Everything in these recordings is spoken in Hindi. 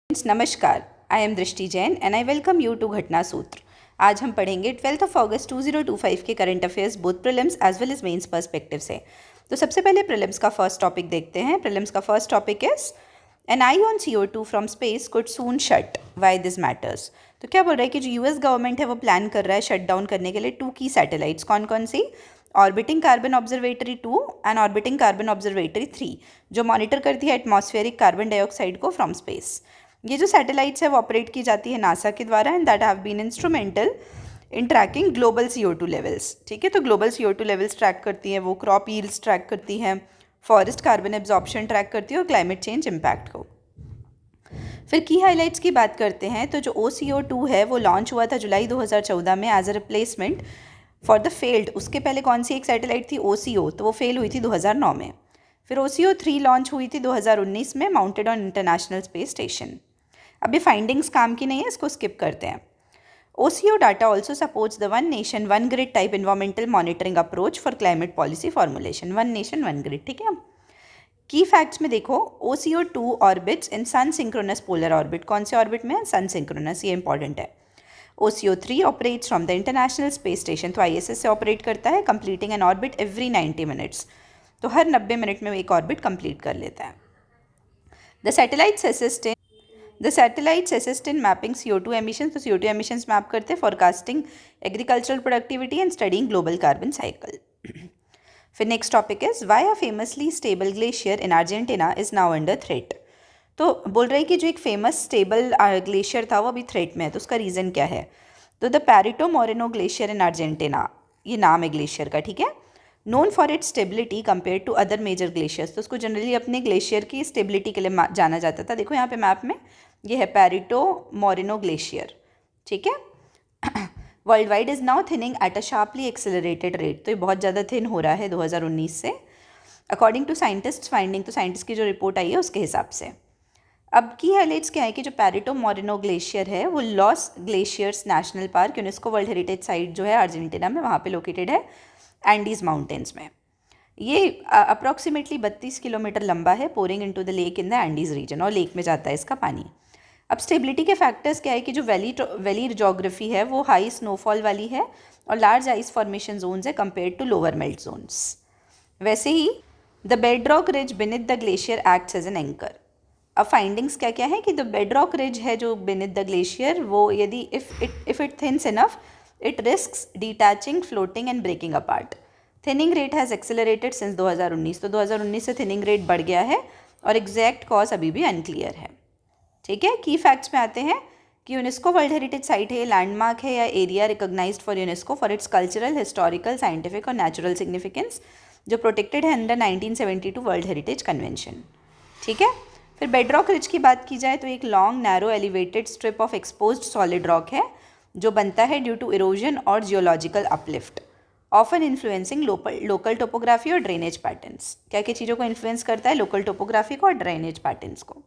नमस्कार, I am Drishti Jain and I welcome you to Ghatna Sutra. आज हम पढ़ेंगे 12 अगस्त 2025 के current affairs both prelims as well as mains perspective से। तो सबसे पहले प्रीलिम्स का फर्स्ट टॉपिक देखते हैं। प्रीलिम्स का first topic is an I on CO2 from space could soon shut, why this matters. तो क्या बोल रहा है कि जो यूएस गवर्नमेंट है वो प्लान कर रहा है शट डाउन करने के लिए 2 की सैटेलाइट्स। कौन कौन सी? Orbiting carbon observatory 2 and orbiting carbon observatory 3, जो मॉनिटर करती है एटमॉस्फेरिक कार्बन डाइऑक्साइड को फ्रॉम स्पेस। ये जो सैटेलाइट्स है वो ऑपरेट की जाती है नासा के द्वारा and that have been instrumental in tracking global CO2 levels. ठीक है, तो ग्लोबल CO2 लेवल्स ट्रैक करती हैं, वो क्रॉप यील्ड्स ट्रैक करती हैं, फॉरेस्ट कार्बन एब्जॉर्प्शन ट्रैक करती है और क्लाइमेट चेंज इम्पैक्ट को। फिर की हाइलाइट्स की बात करते हैं तो जो OCO2 है वो लॉन्च हुआ था जुलाई 2014 में as a replacement for the failed. उसके पहले कौन सी एक सैटेलाइट थी? OCO, तो वो फेल हुई थी 2009 में। फिर OCO3 लॉन्च हुई थी 2019 में, mounted on international space station. अब ये फाइंडिंग्स काम की नहीं है, इसको स्किप करते हैं। OCO data also supports the one nation one grid type environmental monitoring approach for climate policy formulation. One nation one grid, ठीक है। की फैक्ट्स में देखो, OCO2 ऑर्बिट्स इन सन सिंक्रोनस पोलर ऑर्बिट। कौन से ऑर्बिट में है? सन सिंक्रोनस, ये इंपॉर्टेंट है। OCO3 operates from the international space station, तो ISS से ऑपरेट करता है, completing N orbit every 90 minutes. तो हर 90 मिनट में वो एक ऑर्बिट कंप्लीट कर लेता है। The satellites assist in mapping CO2 emissions, तो CO2 एमिशंस मैप करते हैं, forecasting agricultural productivity and studying global carbon cycle. फिर next topic is why a famously stable glacier in Argentina is now under threat. तो बोल रहे हैं कि जो एक फेमस स्टेबल ग्लेशियर था वो अभी थ्रेट में है, तो उसका रीज़न क्या है? तो the Perito Moreno glacier in Argentina, ये नाम है ग्लेशियर का, ठीक है। Known for its stability compare to other major glaciers, तो उसको जनरली अपने ग्लेशियर की स्टेबिलिटी के लिए जाना जाता था। देखो यहाँ पे मैप में ये है पैरिटो मोरेनो ग्लेशियर, ठीक है। World wide is now thinning at a sharply accelerated rate, तो ये बहुत ज़्यादा थिन हो रहा है 2019 से, अकॉर्डिंग टू साइंटिस्ट फाइंडिंग, तो साइंटिस्ट की जो रिपोर्ट आई है उसके हिसाब से। अब की हाइलाइट्स क्या है कि जो पैरिटो मोरेनो ग्लेशियर है वो loss glaciers national park, UNESCO world heritage site जो है अर्जेंटीना में, वहाँ पे लोकेटेड है एंडीज माउंटेन्स में। ये अप्रॉक्सीमेटली 32 किलोमीटर लंबा है, pouring into the lake in the Andes region, और लेक में जाता है इसका पानी। अब स्टेबिलिटी के फैक्टर्स क्या है कि जो वैली जोग्राफी है वो हाई स्नोफॉल वाली है और लार्ज आइस फॉर्मेशन जोन्स है compare to lower melt zones. वैसे ही the bedrock ridge beneath the glacier acts as an anchor. अब फाइंडिंग्स क्या क्या है कि द बेडरॉक रिज है जो बिनिथ द ग्लेशियर, वो यदि if it thins enough it risks detaching, floating and breaking apart. Thinning rate has accelerated since 2019, तो 2019 से थिनिंग रेट बढ़ गया है और एग्जैक्ट कॉज अभी भी अनक्लियर है, ठीक है। की फैक्ट्स में आते हैं कि यूनेस्को वर्ल्ड हेरिटेज साइट है, लैंडमार्क है या area recognised for UNESCO for its cultural, historical, scientific और नेचुरल सिग्निफिकेंस, जो प्रोटेक्टेड है अंडर 1972 वर्ल्ड हेरिटेज कन्वेंशन, ठीक है। फिर बेडरॉक रिज की बात की जाए तो एक long narrow elevated strip of exposed solid rock है जो बनता है ड्यू टू इरोजन और geological uplift, often influencing local topography और ड्रेनेज पैटर्न्स। क्या क्या चीज़ों को इन्फ्लुएंस करता है? लोकल टोपोग्राफी को और ड्रेनेज पैटर्न्स को।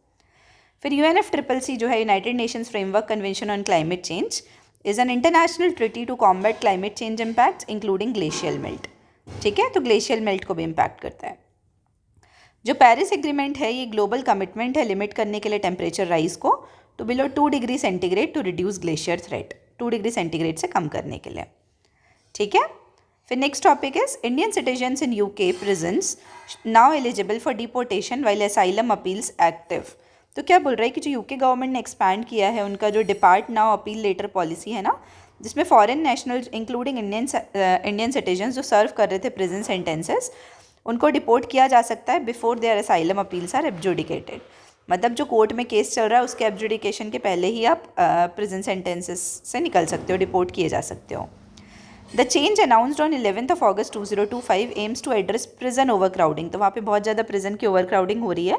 फिर UNFCCC जो है, United Nations framework convention on climate change, is an international treaty to combat climate change impacts including glacial melt, ठीक है। तो ग्लेशियल मेल्ट को भी इम्पैक्ट करता है। जो पेरिस एग्रीमेंट है ये ग्लोबल कमिटमेंट है लिमिट करने के लिए टेम्परेचर राइज को to below 2 degree centigrade to reduce glacier threat, 2 degree centigrade से कम करने के लिए, ठीक है। फिर next topic is Indian citizens in UK prisons now eligible for deportation while asylum appeals active. तो क्या बोल रहा है कि जो UK गवर्नमेंट ने एक्सपैंड किया है उनका जो depart now appeal later policy है ना, जिसमें foreign national including Indian citizens जो सर्व कर रहे थे प्रिजन सेंटेंसेस, उनको डिपोर्ट किया जा सकता है before their asylum appeals are adjudicated. मतलब जो कोर्ट में केस चल रहा है उसके एब्जुडिकेशन के पहले ही आप प्रिजन सेंटेंसेस से निकल सकते हो, डिपोर्ट किए जा सकते हो। The change announced on 11 August 2025 aims to address prison overcrowding, तो वहाँ पे बहुत ज़्यादा प्रिजन की ओवर क्राउडिंग हो रही है,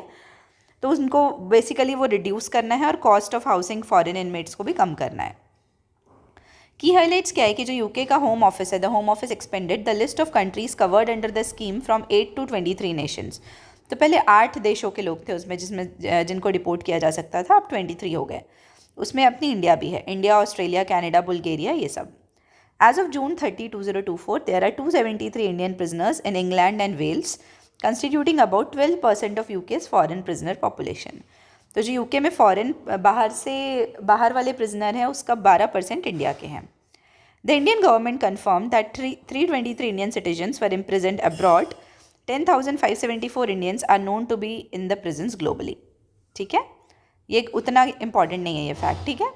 तो उनको बेसिकली वो रिड्यूस करना है और cost of housing foreign inmates को भी कम करना है। की हाइलाइट्स क्या है कि जो UK का होम ऑफिस है, the home office expanded the list of countries covered under the scheme from 8 to 23 Nations. तो पहले 8 देशों के लोग थे उसमें जिसमें जिनको डिपोर्ट किया जा सकता था, अब 23 हो गए। उसमें अपनी इंडिया भी है, इंडिया, ऑस्ट्रेलिया, कनाडा, बुल्गारिया, ये सब। As of June 30, 2024 there are 273 Indian prisoners in England and Wales constituting about 12% of UK's foreign prisoner population. तो जो यूके में फॉरेन बाहर वाले प्रिजनर हैं उसका 12% इंडिया के हैं। The Indian government confirm that 323 Indian citizens were imprisoned abroad. 10,574 Indians are known to be in the prisons globally. ठीक है, ये उतना इंपॉर्टेंट नहीं है ये फैक्ट। ठीक है,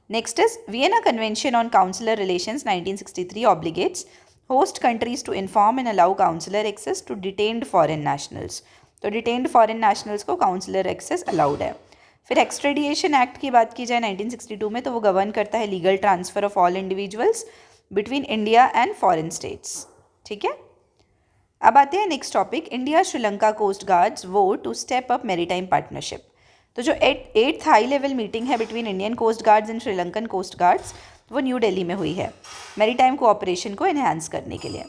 next is Vienna convention on consular relations 1963 obligates host countries to inform and allow consular access to detained foreign nationals. तो डिटेन्ड फॉरेन नेशनल्स को काउंसलर एक्सेस अलाउड है। फिर एक्सट्रेडिएशन एक्ट की बात की जाए 1962 में, तो वो गवर्न करता है legal transfer of all individuals between India and foreign states. ठीक है, अब आते हैं next topic, India Sri Lanka coast guards vote to step up maritime partnership. तो जो 8th हाई लेवल मीटिंग है between Indian coast guards and Sri Lankan coast guards, वो न्यू दिल्ली में हुई है मैरीटाइम कोऑपरेशन को एनहांस करने के लिए।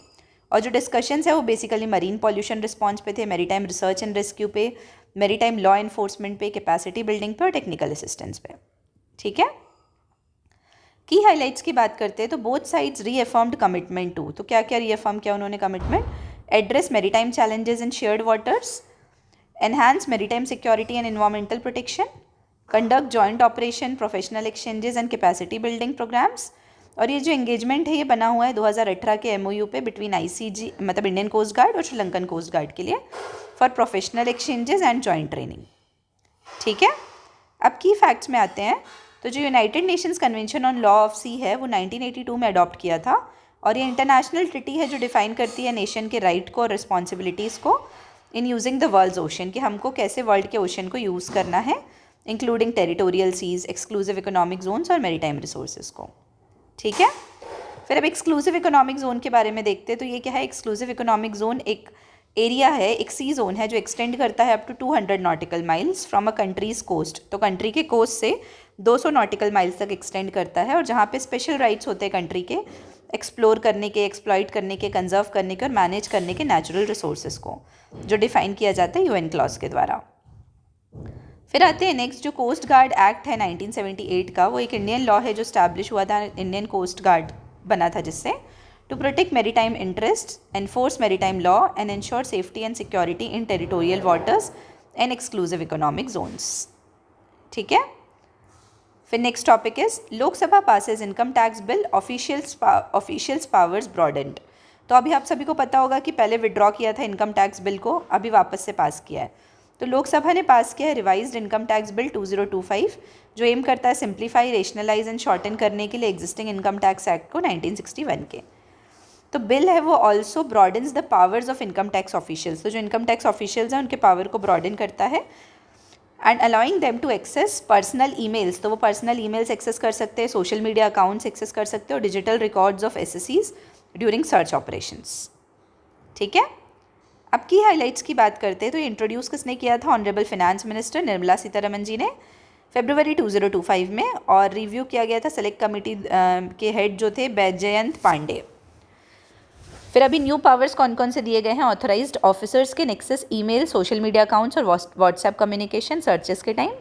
और जो डिस्कशंस है वो बेसिकली मरीन पॉल्यूशन रिस्पॉन्स पे थे, मैरीटाइम रिसर्च एंड रेस्क्यू पे, मैरीटाइम लॉ एनफोर्समेंट पे, कैपेसिटी बिल्डिंग पे और टेक्निकल असिस्टेंस पे। ठीक है, की हाईलाइट्स की बात करते हैं तो both sides reaffirmed commitment to, तो क्या क्या रीअफर्म किया उन्होंने commitment, address maritime challenges in shared waters, enhance maritime security and environmental protection, conduct joint operation, professional exchanges and capacity building programmes. और ये जो एंगेजमेंट है ये बना हुआ है 2018 के MOU पे बिटवीन ICG मतलब इंडियन कोस्ट गार्ड और श्रीलंकन कोस्ट गार्ड के लिए for professional exchanges and joint training. ठीक है, अब की फैक्ट्स में आते हैं। तो जो United Nations convention on law of sea है वो 1982 में अडॉप्ट किया था, और ये इंटरनेशनल ट्रिटी है जो डिफाइन करती है नेशन के राइट को और रिस्पॉन्सिबिलिटीज़ को in using the world's ocean, कि हमको कैसे वर्ल्ड के ओशन को यूज़ करना है, including territorial seas, exclusive economic zones और मैरीटाइम रिसोर्सेज को। ठीक है, फिर अब एक्सक्लूसिव इकोनॉमिक जोन के बारे में देखते हैं। तो ये क्या है, एक्सक्लूसिव इकोनॉमिक जोन एक एरिया है, एक सी जोन है जो एक्सटेंड करता है up to 200 nautical miles from a country's coast. तो कंट्री के कोस्ट से 200 नॉटिकल माइल्स तक एक्सटेंड करता है, और जहाँ पे स्पेशल राइट्स होते हैं कंट्री के एक्सप्लोर करने के, एक्सप्लॉइट करने के, कंजर्व करने के और मैनेज करने के नेचुरल रिसोर्सेज को, जो डिफाइन किया जाता है UN क्लॉज के द्वारा। फिर आते हैं नेक्स्ट, जो कोस्ट गार्ड एक्ट है 1978 का, वो एक इंडियन लॉ है जो स्टैब्लिश हुआ था, इंडियन कोस्ट गार्ड बना था जिससे to protect maritime interest, enforce maritime law and ensure safety and security in territorial waters and exclusive economic zones. ठीक है, फिर next topic is Lok Sabha passes income tax bill, officials powers broadened. तो अभी आप सभी को पता होगा कि पहले विड्रॉ किया था इनकम टैक्स बिल को, अभी वापस से पास किया है। तो लोकसभा ने पास किया है रिवाइज्ड इनकम टैक्स बिल 2025, जो एम करता है सिंप्लीफाई, रेशनलाइज एंड शॉर्टन करने के लिए एग्जिस्टिंग इनकम टैक्स एक्ट को 1961 के। तो बिल है वो also broadens the powers of income tax officials, तो जो इनकम टैक्स ऑफिशियल्स हैं उनके पावर को ब्रॉडन करता है, and allowing them to access personal emails, तो वो पर्सनल ईमेल्स एक्सेस कर सकते हैं, सोशल मीडिया अकाउंट्स एक्सेस कर सकते हैं, और digital records of SSCs during search operations. ठीक है, अब की हाइलाइट्स की बात करते हैं। तो ये इंट्रोड्यूस किसने किया था, honourable finance minister Nirmala Sitharaman ji ने फरवरी 2025 में, और रिव्यू किया गया था सेलेक्ट कमेटी के हेड जो थे बैजयंत पांडे। फिर अभी न्यू पावर्स कौन कौन से दिए गए हैं, ऑथराइज्ड ऑफिसर्स के access email, social media accounts और व्हाट्सएप कम्युनिकेशन सर्चेस के time.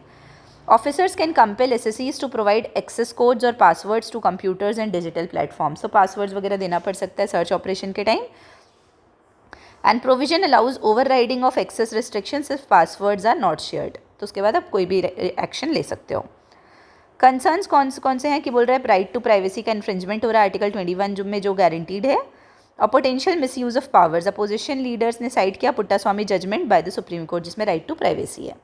Officers can compel SSCs to provide access codes और passwords to computers and digital platforms, तो पासवर्ड्स वगैरह देना पड़ सकता है सर्च ऑपरेशन के time. And provision allows overriding of access restrictions if passwords are not shared, तो उसके बाद आप कोई भी एक्शन ले सकते हो। कंसर्न्स कौन से हैं कि बोल रहे हैं राइट टू प्राइवेसी का इन्फ्रिंजमेंट हो रहा है आर्टिकल 21 में जो गारंटीड है, और potential misuse of powers, opposition leaders ने साइड किया Puttaswamy judgment by the Supreme Court जिसमें राइट टू प्राइवेसी है।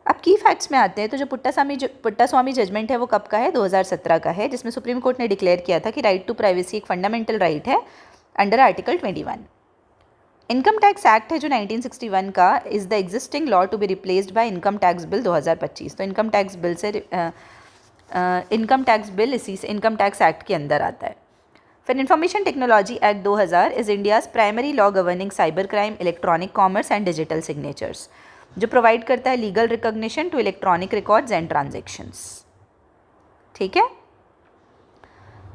अब की फैक्ट्स में आते हैं। तो जो पुट्टास्वामी जजमेंट है वो कब का है, 2017 का है, जिसमें सुप्रीम कोर्ट ने डिक्लेयर किया था कि राइट टू प्राइवेसी एक फंडामेंटल राइट है under article 21। Income tax act है जो 1961 का is the existing law to be replaced by income tax bill 2025। तो इनकम टैक्स बिल इसी से इनकम टैक्स एक्ट के अंदर आता है। फिर information technology act 2000 is India's primary law governing cyber crime, electronic commerce and digital signatures, जो प्रोवाइड करता है legal recognition to electronic records and transactions. ठीक है,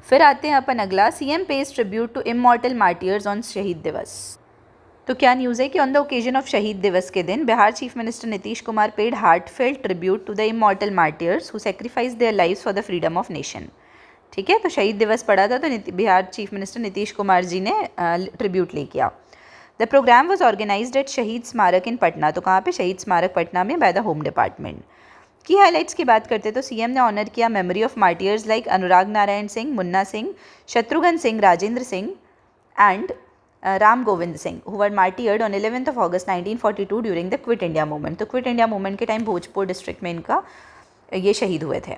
फिर आते हैं अपन अगला, CM pays tribute to immortal martyrs on Shaheed Diwas. तो क्या न्यूज़ है कि ऑन द ओकेजन ऑफ शहीद दिवस के दिन Bihar chief minister Nitish Kumar paid heartfelt tribute to the immortal martyrs who sacrifice their lives for the freedom of nation. ठीक है, तो शहीद दिवस पड़ा था तो बिहार चीफ मिनिस्टर नीतीश कुमार जी ने ट्रिब्यूट ले किया। The programme was organised at Shaheed Smarak इन पटना, तो कहाँ पे, शहीद स्मारक पटना में, बाय द होम डिपार्टमेंट। की हाईलाइट्स की बात करते तो सीएम ने ऑनर किया memory of martyrs like Anurag Narayan Singh, Munna Singh, Shatrughan Singh, Rajendra Singh and Ram Govind Singh, who were martyred on 11th of August 1942 during the quit India movement. तो क्विट इंडिया मूवमेंट के टाइम भोजपुर डिस्ट्रिक्ट में इनका ये शहीद हुए थे।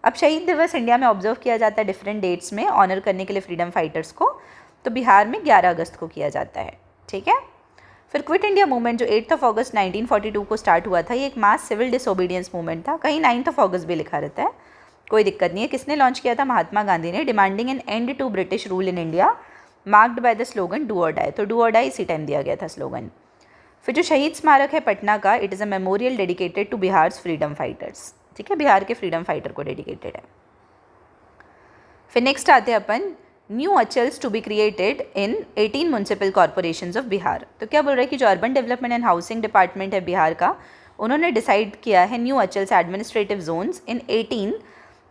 अब शहीद दिवस इंडिया में ऑब्जर्व किया जाता है डिफरेंट डेट्स में ऑनर करने के लिए फ्रीडम फाइटर्स को। तो बिहार में 11 अगस्त को किया जाता है, ठीक है। फिर क्विट इंडिया मूवमेंट जो 8th of August 1942 को स्टार्ट हुआ था, ये एक मास सिविल डिसोबीडियंस मूवमेंट था। कहीं 9th of August भी लिखा रहता है, कोई दिक्कत नहीं है। किसने लॉन्च किया था? महात्मा गांधी ने, demanding an end to British rule in India, marked by the slogan do or die. तो डू और डाई इसी टाइम दिया गया था स्लोगन। फिर जो शहीद स्मारक है पटना का, it is a memorial dedicated to Bihar freedom fighters, ठीक है, बिहार के फ्रीडम फाइटर को डेडिकेटेड है। फिर नेक्स्ट आते हैं अपन new anchals to be created in 18 municipal corporations of Bihar. तो क्या बोल रहा है कि जो urban development and housing department है बिहार का, उन्होंने डिसाइड किया है new anchals administrative zones in 18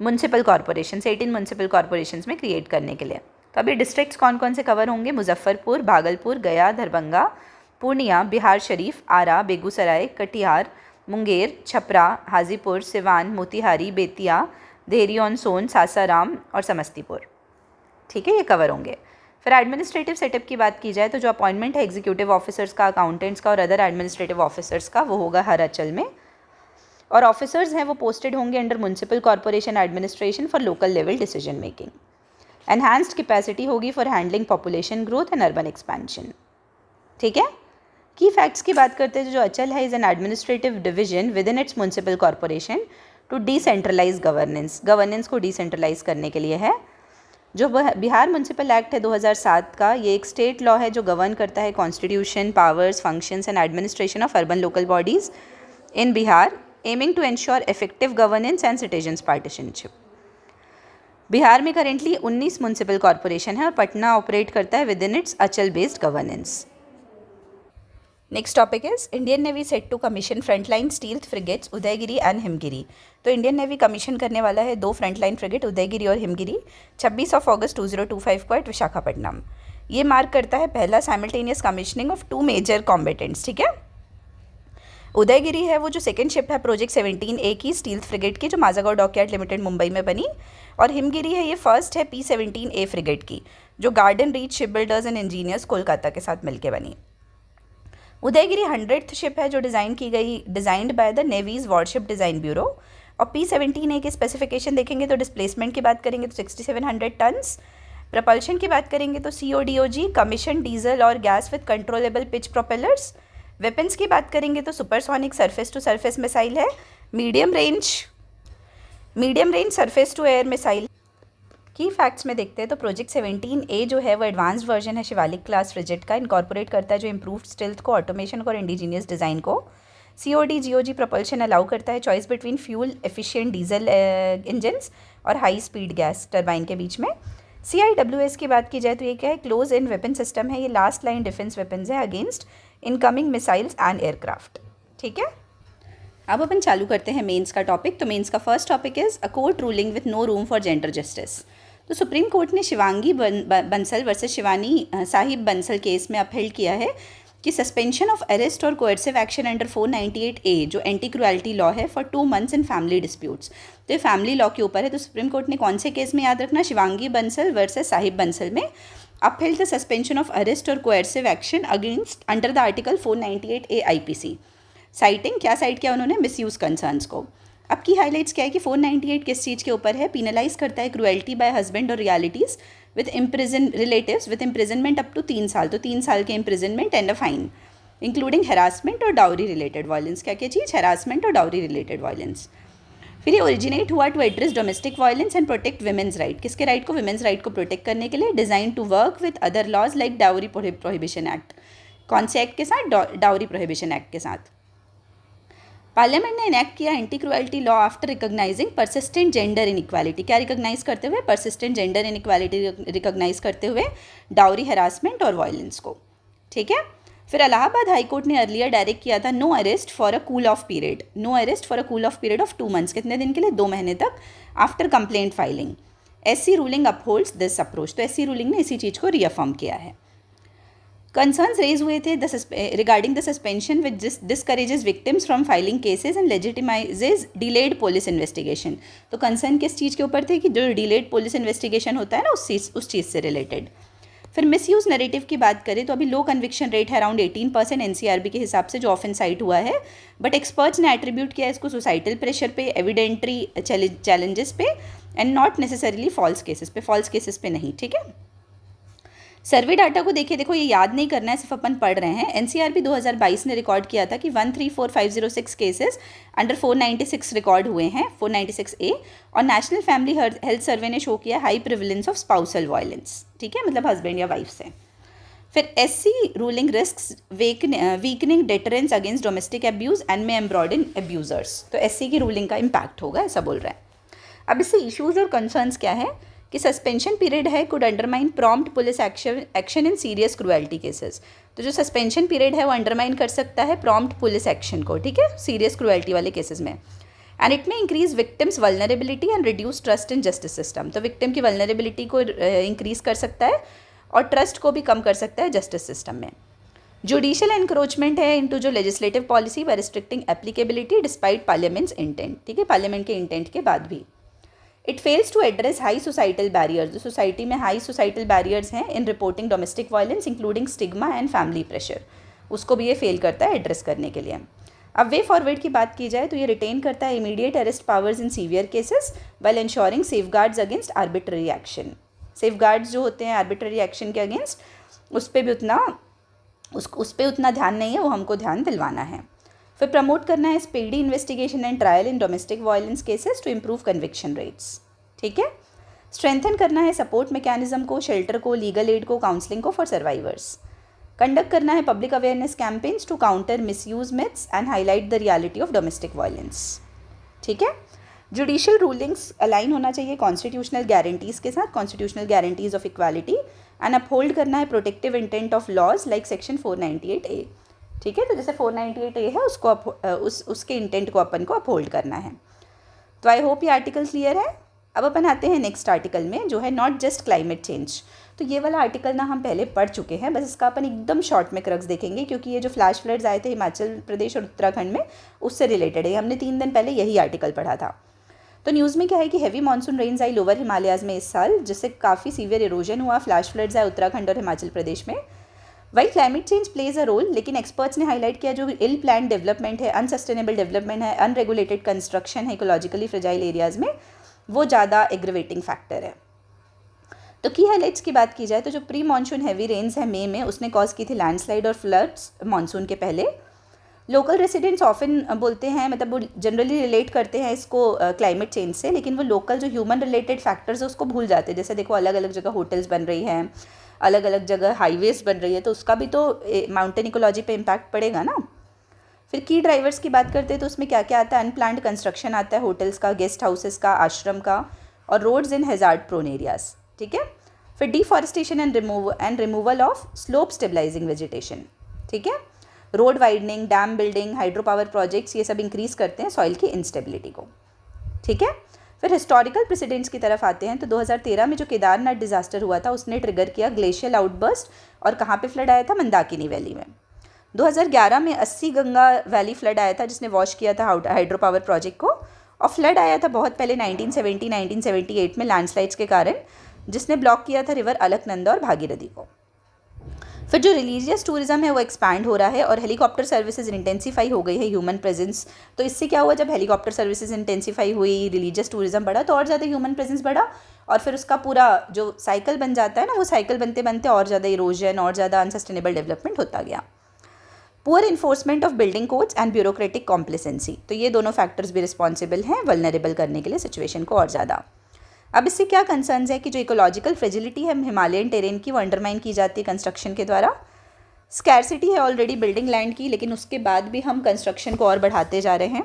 municipal corporations, 18 municipal corporations में क्रिएट करने के लिए। तो अभी डिस्ट्रिक्ट्स कौन कौन से कवर होंगे? मुजफ्फरपुर, भागलपुर, गया, दरभंगा, पूर्णिया, बिहार शरीफ, आरा, बेगूसराय, कटिहार, मुंगेर, छपरा, हाजीपुर, सिवान, मोतिहारी, बेतिया, देहरी ऑन सोन, सासाराम और समस्तीपुर, ठीक है, ये कवर होंगे। फिर एडमिनिस्ट्रेटिव सेटअप की बात की जाए तो जो अपॉइंटमेंट है एग्जीक्यूटिव ऑफिसर्स का, अकाउंटेंट्स का और अदर एडमिनिस्ट्रेटिव ऑफिसर्स का, वो होगा हर अंचल में। और ऑफिसर्स हैं वो पोस्टेड होंगे under municipal corporation administration for local level decision making. Enhanced capacity होगी for handling population growth and urban expansion, ठीक है। की फैक्ट्स की बात करते हैं, जो अचल है is an administrative division within its municipal corporation to decentralise governance को डिसेंट्रलाइज करने के लिए है। जो बिहार म्यूनसिपल एक्ट है 2007 का, ये एक स्टेट लॉ है जो गवर्न करता है constitution, powers, functions and administration of urban local bodies in Bihar, aiming to ensure effective governance and citizens participation. Bihar में करेंटली 19 म्यूनसिपल कॉर्पोरेशन है और पटना ऑपरेट करता है within its anchal based governance. Next topic is Indian navy set to commission frontline steel frigates Udaygiri and Himgiri. तो इंडियन नेवी कमीशन करने वाला है 2 फ्रंटलाइन फ्रिगेट उदयगिरी और हिमगिरी 26 of August 2025 को एट विशाखापट्टनम। ये मार्क करता है पहला साइमल्टेनियस कमीशनिंग ऑफ 2 मेजर कॉम्बेटेंट्स, ठीक है। उदयगिरी है वो जो सेकेंड शिप है प्रोजेक्ट 17A की स्टील फ्रिगेट की, जो माजागांव डॉकयार्ड लिमिटेड मुंबई में बनी। और हिमगिरी है ये फर्स्ट है P-17A फ्रिगेट की, जो Garden Reach ship builders and engineers Kolkata के साथ मिलकर बनी। उदयगिरी 100th शिप है जो designed by the navy's warship design bureau. और P-17A के स्पेसिफिकेशन देखेंगे तो डिस्प्लेसमेंट की बात करेंगे तो 6700 टन्स, प्रपल्शन की बात करेंगे तो CODOG कमीशन डीजल और gas with controllable pitch propellers. Weapons की बात करेंगे तो supersonic surface to surface missile है, medium range surface to air missile. की फैक्ट्स में देखते हैं तो प्रोजेक्ट 17A जो है वो एडवांस्ड वर्जन है शिवालिक क्लास फ्रिगेट का, इनकॉर्पोरेट करता है जो इम्प्रूव्ड स्टिल्थ को, ऑटोमेशन को और इंडिजीनियस डिज़ाइन को। COD-GOG प्रपल्शन अलाउ करता है choice between fuel efficient diesel engines और हाई स्पीड गैस टरबाइन के बीच में। CIWS की बात की जाए तो ये क्या है? क्लोज इन वेपन सिस्टम है, ये लास्ट लाइन डिफेंस वेपन्स है against incoming missiles and aircraft, ठीक है। अब अपन चालू करते हैं मेंस का टॉपिक। तो मेंस का first topic is a court ruling with no room for gender justice. तो सुप्रीम कोर्ट ने शिवांगी बंसल वर्सेस शिवानी साहिब बंसल केस में अपहेल्ड किया है कि सस्पेंशन ऑफ अरेस्ट और कोएर्सिव एक्शन अंडर 498A जो एंटी क्रुएल्टी लॉ है for 2 months in family disputes, तो ये फैमिली लॉ के ऊपर है। तो सुप्रीम कोर्ट ने कौन से केस में, याद रखना, शिवांगी बंसल वर्सेस साहिब बंसल में upheld the suspension of arrest और coercive action against under the article 498A IPC, citing क्या साइट किया उन्होंने? मिसयूज कंसर्न्स को। अब की हाईलाइट्स क्या है कि 498 किस चीज़ के ऊपर है? पीनलाइज करता है क्रुएल्टी बाय हस्बैंड और realities with relatives with imprisonment up to 3 साल, तो 3 साल के imprisonment and a fine, including harassment और डाउरी रिलेटेड वायलेंस। क्या क्या चीज़? हेरासमेंट और डाउरी रिलेटेड वायलेंस। फिर ये ओरिजिनेट हुआ to address domestic violence and protect women's right. किसके राइट को? वुमेन्स राइट को प्रोटेक्ट करने के लिए। Design to work with other laws like dowry prohibition act. कौन से एक्ट के साथ? डाउरी प्रोहिबिशन एक्ट के साथ। पार्लियामेंट ने इनेक्ट किया anti cruelty law after recognising persistent gender inequality. क्या रिकॉग्नाइज करते हुए? परसिस्टेंट जेंडर इनइक्वालिटी रिकॉग्नाइज करते हुए डाउरी हेरासमेंट और वायलेंस को, ठीक है। फिर इलाहाबाद हाई कोर्ट ने अर्लियर डायरेक्ट किया था no arrest for a cool off period, no arrest for a cool off period of 2 months, कितने दिन के लिए? 2 महीने तक, after complaint filing. SC ruling upholds this approach, तो SC रूलिंग ने इसी चीज़ को रीअफर्म किया है। कंसर्न्स रेज हुए थे regarding the suspension which discourages victims from filing cases and legitimises delayed police investigation. तो कंसर्न किस चीज़ के ऊपर थे कि जो डिलेड पुलिस इन्वेस्टिगेशन होता है ना उस चीज़ से रिलेटेड। फिर मिसयूज नैरेटिव की बात करें तो अभी लो कन्विक्शन रेट है अराउंड 18% एनसीआरबी के हिसाब से जो ऑफेंस साइट हुआ है, बट एक्सपर्ट्स ने एट्रीब्यूट किया इसको सोसाइटल प्रेशर पे, एविडेंट्री चैलेंजेस पे and not necessarily false cases पे नहीं। ठीक है, सर्वे डाटा को देखिए, देखो ये याद नहीं करना है, सिर्फ अपन पढ़ रहे हैं। एनसीआरबी 2022 ने रिकॉर्ड किया था कि 134,506 केसेस अंडर 496 रिकॉर्ड हुए हैं, 496A, और नेशनल फैमिली हेल्थ सर्वे ने शो किया high prevalence of spousal violence. ठीक है, मतलब हस्बैंड या वाइफ से। फिर SC ruling risks weakening deterrence against domestic abuse and may embolden abusers. तो एससी की रूलिंग का इम्पैक्ट होगा, ऐसा बोल रहे हैं। अब इससे इश्यूज और कंसर्न्स क्या है कि सस्पेंशन पीरियड है could undermine prompt police action in serious cruelty cases. तो जो सस्पेंशन पीरियड है वो अंडरमाइन कर सकता है प्रॉम्प्ट पुलिस एक्शन को, ठीक है, सीरियस क्रुएल्टी वाले केसेस में। एंड इट में increase victims vulnerability and reduce trust in justice system. तो विक्टिम की वल्नरेबिलिटी को इंक्रीज कर सकता है और ट्रस्ट को भी कम कर सकता है जस्टिस सिस्टम में। जुडिशियल एनक्रोचमेंट है इनटू जो legislative policy by restricting applicability despite parliament's intent. ठीक है, पार्लियामेंट के इंटेंट के बाद भी। It fails to address high societal barriers. जो सोसाइटी में हाई सोसाइटल बैरियर्स हैं in reporting domestic violence including stigma and family pressure, उसको भी ये फेल करता है एड्रेस करने के लिए। अब वे फॉरवर्ड की बात की जाए तो ये रिटेन करता है immediate arrest powers in severe cases while ensuring safeguards against arbitrary action. Safeguards जो होते हैं आर्बिट्ररी एक्शन के अगेंस्ट, उस पर उतना ध्यान नहीं है, वो हमको ध्यान दिलवाना है। फिर प्रमोट करना है speedy investigation and trial in domestic violence cases to improve conviction rates. ठीक है, स्ट्रेंथन करना है सपोर्ट मैकेनिज्म को, शेल्टर को, लीगल एड को, काउंसलिंग को फॉर सर्वाइवर्स। कंडक्ट करना है public awareness campaigns to counter misuse myths and highlight the reality of domestic violence. ठीक है, जुडिशियल रूलिंग्स अलाइन होना चाहिए कॉन्स्टिट्यूशनल गारंटीज़ के साथ, constitutional guarantees of equality, and uphold करना है protective intent of laws like section 498A। ठीक है, तो जैसे 498A है उसको उसके इंटेंट को अपन को अपहोल्ड करना है। तो आई होप ये आर्टिकल क्लियर है। अब अपन आते हैं नेक्स्ट आर्टिकल में जो है नॉट जस्ट क्लाइमेट चेंज। तो ये वाला आर्टिकल ना हम पहले पढ़ चुके हैं, बस इसका अपन एकदम शॉर्ट में क्रक्स देखेंगे क्योंकि ये जो फ्लैश फ्लड्स आए थे हिमाचल प्रदेश और उत्तराखंड में उससे रिलेटेड है। हमने 3 दिन पहले यही आर्टिकल पढ़ा था। तो न्यूज़ में क्या है कि हैवी मानसून रेन्स आई लोअर हिमालयाज़ में इस साल, जिससे काफ़ी सीवियर इरोजन हुआ, फ्लैश फ्लड्स आए उत्तराखंड और हिमाचल प्रदेश में। While climate change plays a role, लेकिन एक्सपर्ट्स ने हाईलाइट किया जो इल प्लान डेवलपमेंट है, अनसस्टेनेबल डेवलपमेंट है, अनरेगुलेटेड कंस्ट्रक्शन है इकोलॉजिकली फ्रेजाइल एरियाज़ में, वो ज़्यादा एग्रेवेटिंग फैक्टर है। तो की हाईलाइट्स की बात की जाए तो जो प्री मानसून हैवी रेन्स है मई में, उसने कॉज की थी लैंडस्लाइड और फ्लड्स मानसून के पहले। लोकल रेसिडेंट्स ऑफन बोलते हैं, मतलब वो जनरली रिलेट करते हैं इसको क्लाइमेट चेंज से, लेकिन वो लोकल जो ह्यूमन रिलेटेड फैक्टर्स है उसको भूल जाते हैं। जैसे देखो अलग अलग जगह होटल्स बन रही हैं, अलग अलग जगह हाईवेज बन रही है, तो उसका भी तो माउंटेन इकोलॉजी पे इम्पैक्ट पड़ेगा ना। फिर की ड्राइवर्स की बात करते हैं तो उसमें क्या क्या आता है, अनप्लान्ड कंस्ट्रक्शन आता है, होटल्स का, गेस्ट हाउसेस का, आश्रम का, और roads in hazard prone areas. ठीक है, फिर deforestation and removal of slope stabilising vegetation. ठीक है, road widening, dam building, hydro power projects, ये सब इंक्रीज करते हैं सॉइल की इंस्टेबिलिटी को। ठीक है, फिर हिस्टोरिकल प्रेसिडेंट्स की तरफ आते हैं तो 2013 में जो केदारनाथ डिजास्टर हुआ था उसने ट्रिगर किया ग्लेशियल आउटबर्स्ट, और कहाँ पे फ्लड आया था, मंदाकिनी वैली में। 2011 में 80 गंगा वैली फ्लड आया था जिसने वॉश किया था हाइड्रो पावर प्रोजेक्ट को, और फ्लड आया था बहुत पहले 1978 में लैंडस्लाइड्स के कारण, जिसने ब्लॉक किया था रिवर अलकनंदा और भागीरथी को। फिर जो रिलीजियस टूरिज्म है वो एक्सपैंड हो रहा है और हेलीकॉप्टर सर्विसेज इंटेंसीफाई हो गई है, ह्यूमन प्रेजेंस। तो इससे क्या हुआ, जब हेलीकॉप्टर सर्विसेज इंटेंसीफाई हुई, रिलीजियस टूरिज्म बढ़ा, तो और ज़्यादा ह्यूमन प्रेजेंस बढ़ा, और फिर उसका पूरा जो साइकिल बन जाता है ना, वो साइकिल बनते बनते और ज़्यादा इरोजन और ज़्यादा अनसस्टेनेबल डेवलपमेंट होता गया। Poor enforcement of building codes and bureaucratic complacency, तो ये दोनों फैक्टर्स भी रिस्पॉन्सिबल हैं वल्नरेबल करने के लिए सिचुएशन को और ज़्यादा। अब इससे क्या कंसर्न्स है कि जो इकोलॉजिकल फ्रेजिलिटी है हिमालयन टेरेन की, वो अंडरमाइन की जाती है कंस्ट्रक्शन के द्वारा। स्कैरसिटी है ऑलरेडी बिल्डिंग लैंड की, लेकिन उसके बाद भी हम कंस्ट्रक्शन को और बढ़ाते जा रहे हैं।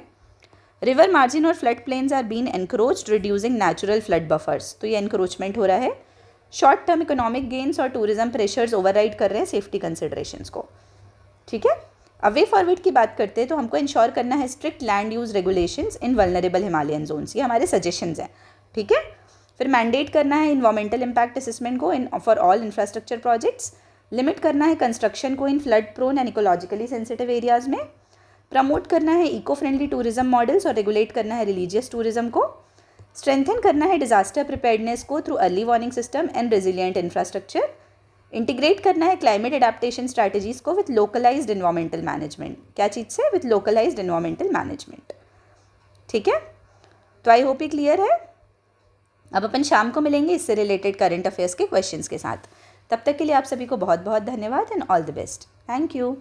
रिवर मार्जिन और flood plains are been encroached reducing natural flood buffers, तो ये एनक्रोचमेंट हो रहा है। शॉर्ट टर्म इकोनॉमिक गेन्स और टूरिज्म प्रेशर्स ओवरराइड कर रहे हैं सेफ्टी कंसिडरेशंस को। ठीक है, अब वे फॉरवर्ड की बात करते हैं तो हमको इंश्योर करना है स्ट्रिक्ट लैंड यूज रेगुलेशंस इन वल्नरेबल हिमालयन जोन्स, ये हमारे सजेशंस हैं। ठीक है, फिर मैंडेट करना है इन्वायरमेंटल इम्पैक्ट असेसमेंट को for all infrastructure projects, limit करना है कंस्ट्रक्शन को in flood prone and ecologically sensitive areas में, प्रमोट करना है इको फ्रेंडली टूरिज्म मॉडल्स और रेगुलेट करना है रिलीजियस टूरिज्म को, स्ट्रेंथन करना है डिजास्टर प्रिपेयर्डनेस को through early warning system and resilient infrastructure, integrate करना है क्लाइमेट एडेप्टेशन स्ट्रैटेजीज को विथ लोकलाइज्ड एनवायरमेंटल मैनेजमेंट। क्या चीज़ से? With localised environmental management. ठीक है, तो आई होप ये क्लियर है। अब अपन शाम को मिलेंगे इससे रिलेटेड करंट अफेयर्स के क्वेश्चंस के साथ। तब तक के लिए आप सभी को बहुत बहुत धन्यवाद and all the best. Thank you.